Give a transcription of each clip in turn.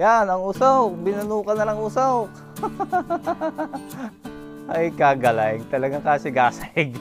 Yan, ang usok. Binunukan na lang usok. Ay, kagaling. Talagang kasigasig.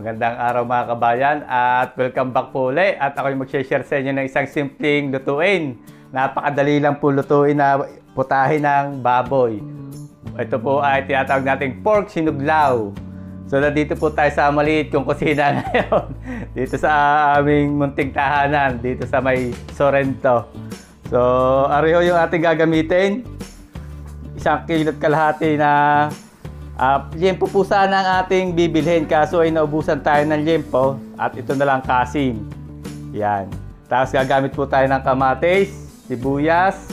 Magandang araw mga kabayan at welcome back po ulit at ako yung mag-share sa inyo ng isang simpleng lutuin. Napakadali lang po lutuin na putahin ng baboy. Ito po ay tinatawag nating pork sinuglaw. So nandito po tayo sa maliit kong kusina ngayon. Dito sa aming munting tahanan, dito sa may Sorrento. So ariho yung ating gagamitin. 1 kilo't kalahati na liempo po sana ang ating bibilhin, kaso ay naubusan tayo ng liempo at ito na lang kasim. Yan. Tapos gagamit po tayo ng kamatis, sibuyas,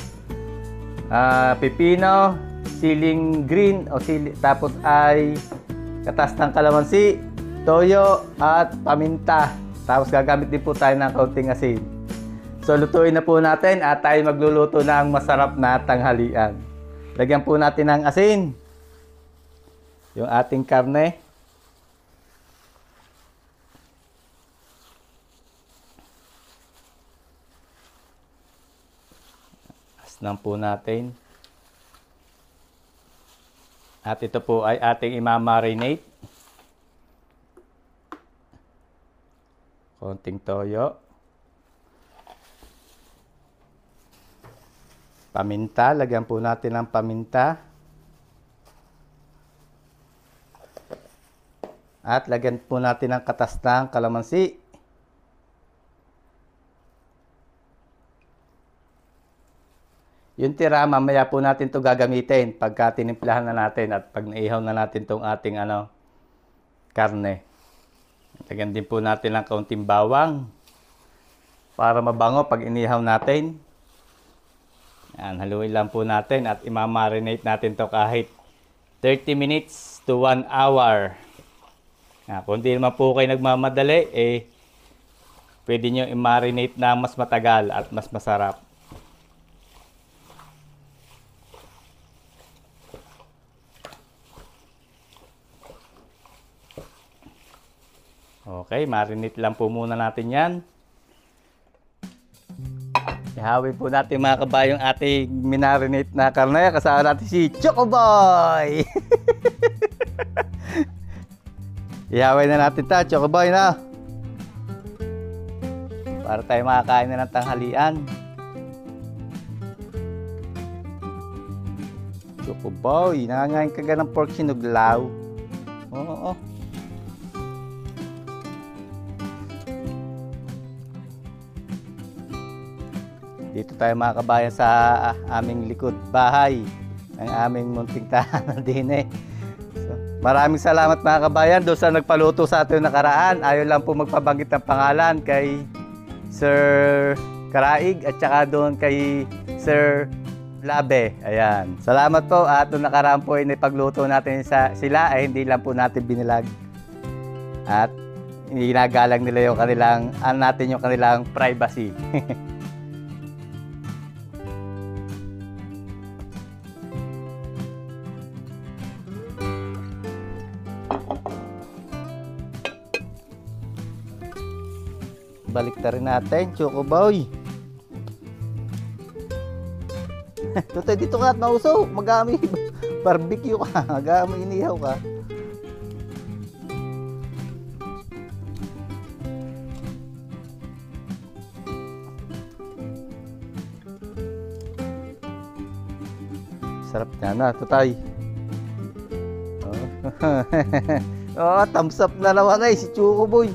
pipino, siling green tapos ay katas ng kalamansi, toyo at paminta. Tapos gagamit din po tayo ng kaunting asin. So lutuin na po natin at tayo magluluto ng masarap na tanghalian. Lagyan po natin ng asin yung ating karne. Asnan po natin. At ito po ay ating imamarinate. Konting toyo. Paminta, lagyan po natin ng paminta. At lagyan po natin ng katas ng kalamansi. Yung tira, mamaya po natin ito gagamitin pagka tinimplahan na natin at pag naihaw na natin itong ating karne. Lagyan din po natin ng kaunting bawang para mabango pag inihaw natin. Yan, haluin lang po natin at imamarinate natin ito kahit 30 minutes to 1 hour. Kung di naman po kayo nagmamadali, pwede nyo i-marinate na mas matagal at mas masarap. Okay, marinate lang po muna natin yan. Ihawin po natin mga kabayong ating minarinate na karne. Kasama natin si Chocoboy! Ihawin na natin ito, Chocoboy na. Para tayo makakain na ng tanghalian. Chocoboy, nangangain ka ng pork sinuglaw. Oo. Dito tayo mga kabayan sa aming likod bahay. Ang aming munting tahanan din Maraming salamat mga kabayan doon sa nagpaluto sa atin nakaraan. Ayaw lang po magpabanggit ng pangalan kay Sir Karaig at saka doon kay Sir Labe. Ayan. Salamat po at noong nakaraan po ay napagluto natin sila ay hindi lang po natin binilag. At ginagalang nila yung kanilang privacy. balik na rin natin, Chocoboy. Tutoy, dito ka at mauso. Mag-aami barbecue ka. Mag-aami inihaw ka. Sarap niya na, Tutay. Oh, thumbs up na naman ay si Chocoboy.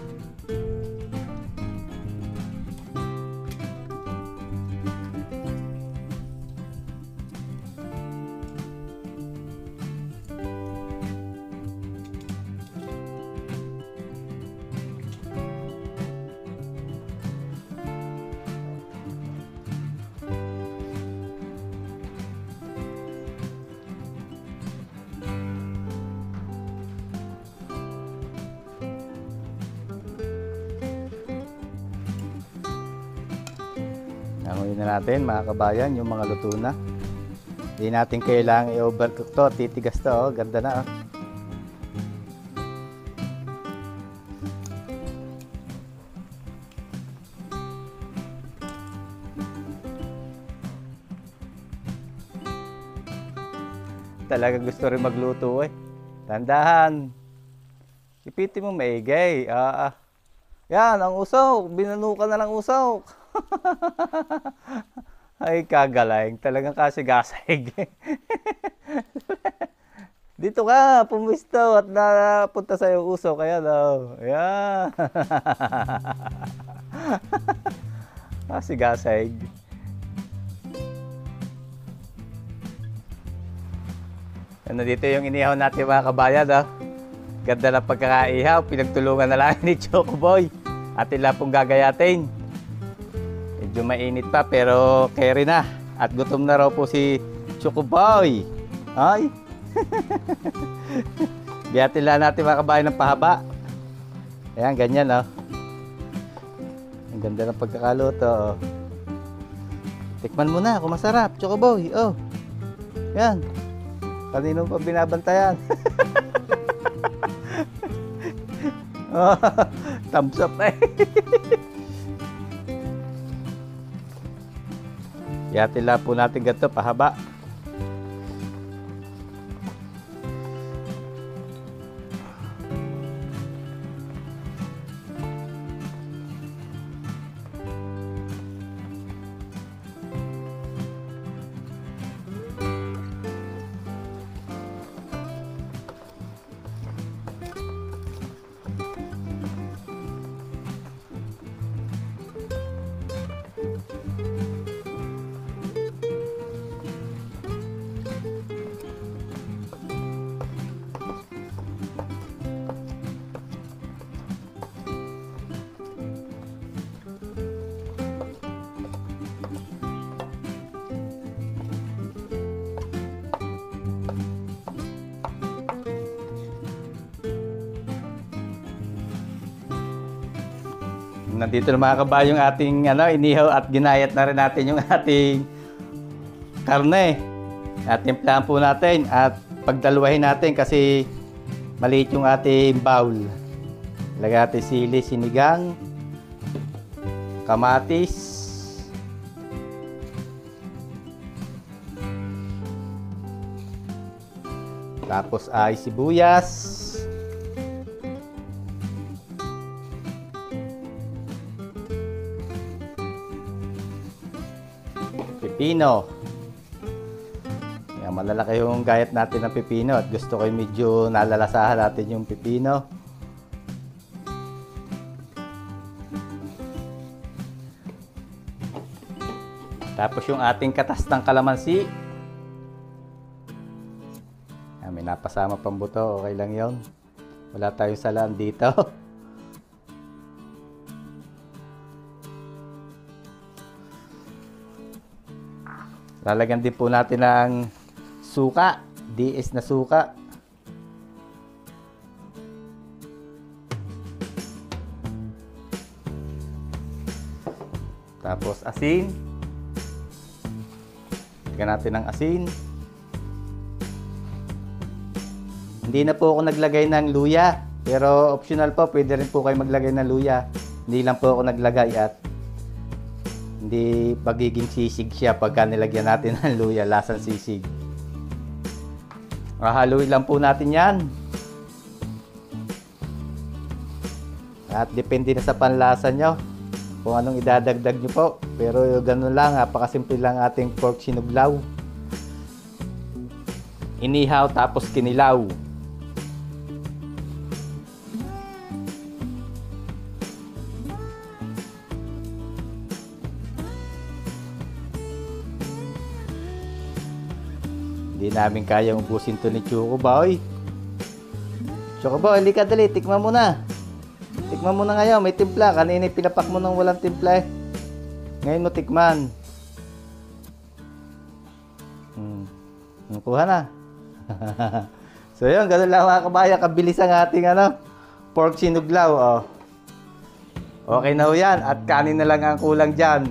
Nanguyin na natin mga kabayan yung mga luto na. Hindi natin kailangang i-overcook to. Titigas to, oh. Ganda na, oh. Talaga gusto rin magluto, eh. Tandahan. Ipitin mo maigay. Yan, ang usok. Binanukan na lang usok. Ay, kagaling. Talagang kasigasig. Dito ka, pumisto at napunta sa iyong uso. Kaya daw. Ayan. Kasigasig. Ano dito yung inihaw natin mga kabayan. Oh. Ganda ng pagkakaihaw. Pinagtulungan na lang ni Chocoboy. Atin lang pong gagayatin. Medyo mainit pa pero carry na. At gutom na raw po si Chocoboy. Ay. Biyatin lang natin mga kabayan ng pahaba. Ayan, ganyan, oh. Ang ganda ng pagkakaluto, oh. Tikman mo na kung masarap, Chocoboy. Oh. Yan. Kanino pa binabantayan? Oh, thumbs up eh. Yatila po natin ganito, pahaba. Nandito na mga kabayo yung ating inihaw at ginayat na rin natin yung ating karne. Timplahan po natin at pagdaluhin natin kasi maliit yung ating bowl. Lagyan natin sili, sinigang, kamatis, tapos ay sibuyas, pipino. Yan, malalaki yung gayat natin ng pipino at gusto ko yung medyo nalalasahan natin yung pipino. Tapos yung ating katastang kalamansi. Yan, may napasama pang buto, okay lang yun. Wala tayong salaan dito. Lalagyan din po natin ng suka, DS na suka. Tapos asin. Lagyan natin ng asin. Hindi na po ako naglagay ng luya, pero optional po, pwede rin po kayo maglagay ng luya. Hindi lang po ako naglagay at hindi magiging sisig siya pagka nilagyan natin ng luya, lasang sisig. Haluin lang po natin yan. At depende na sa panlasa nyo kung anong idadagdag nyo po. Pero ganun lang, napakasimple lang ating pork sinuglaw. Inihaw tapos kinilaw. Hindi namin kayang ubusin to ni Chocoboy. Chocoboy, halika dali, tikman mo na. Tikman mo na ngayon, may timpla. Kanina pinapak mo nang walang timpla eh. Ngayon mo tikman. Kuha na. So yun, ganun lang mga kabayan. Kabilis ang ating pork sinuglaw. Oh. Okay na ho yan. At kanin na lang ang kulang dyan.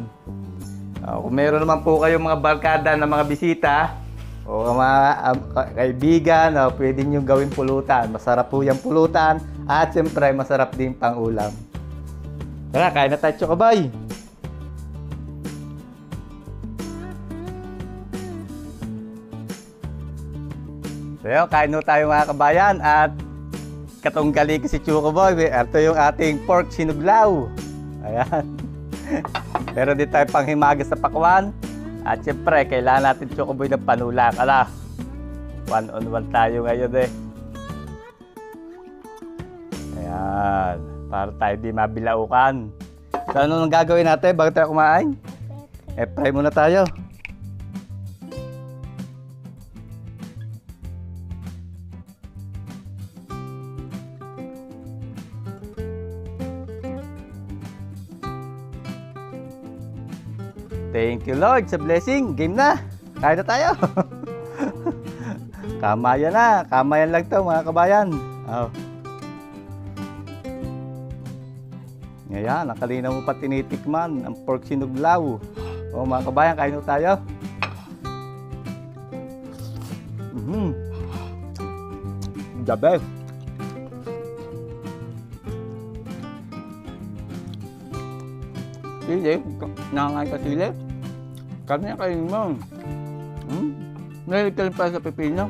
Kung meron naman po kayong mga barkada na mga bisita, o mga kaibigan, pwede nyo gawin pulutan. Masarap po yung pulutan. At siyempre, masarap din pang ulam. Tara, kain na tayo, Chocoboy. So yun, kain na tayo mga kabayan. At katunggali ko si Chocoboy. Ito yung ating pork sinuglaw. Ayan. Pero di tayo panghimagas sa pakwan. At siyempre, kailangan natin Chocoboy ng panulak. Ala, 1-on-1 tayo ngayon eh. Ayan, para tayo di mabilaukan. So ano nang gagawin natin bago tayo kumain? Fry muna tayo. Thank you Lord sa blessing. Game na. Kain na tayo. Kamayan na. Kamayan lang to mga kabayan. Oh. Ngayon, nakalina mo pa tinitikman ang pork sinuglaw. O mga kabayan, kain na tayo. The best. Sili, nakakain ka sili. Kami na kain mo. Nahilig ka rin pa sa pipino.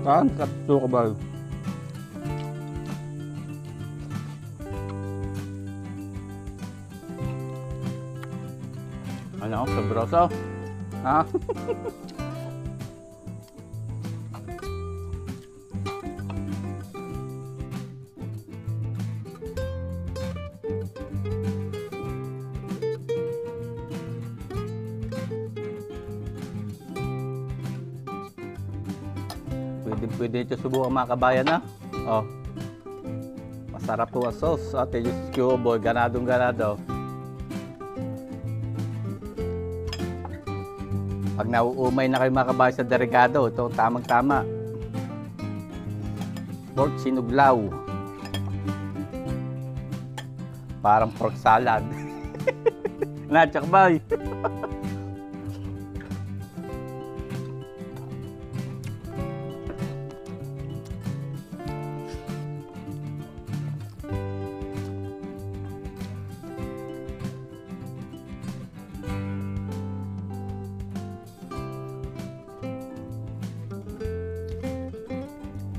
Saan? Sa Chocoboy. Ano? Sabroso? Ha? Pwede ito subukan mga kabayan na. Oh. Masarap po ang sauce. Ate yung Chocoboy, ganadong ganado. Pag nauumay na kayo mga kabayan sa delikado, ito tamang tama. Pork sinuglaw. Parang pork salad. Na, Chocoboy.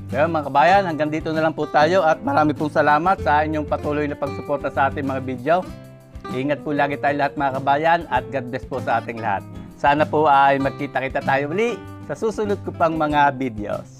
Kaya mga kabayan, hanggang dito na lang po tayo at marami pong salamat sa inyong patuloy na pagsuporta sa ating mga video. Ingat po lagi tayo lahat mga kabayan at God bless po sa ating lahat. Sana po ay magkita-kita tayo muli sa susunod ko pang mga videos.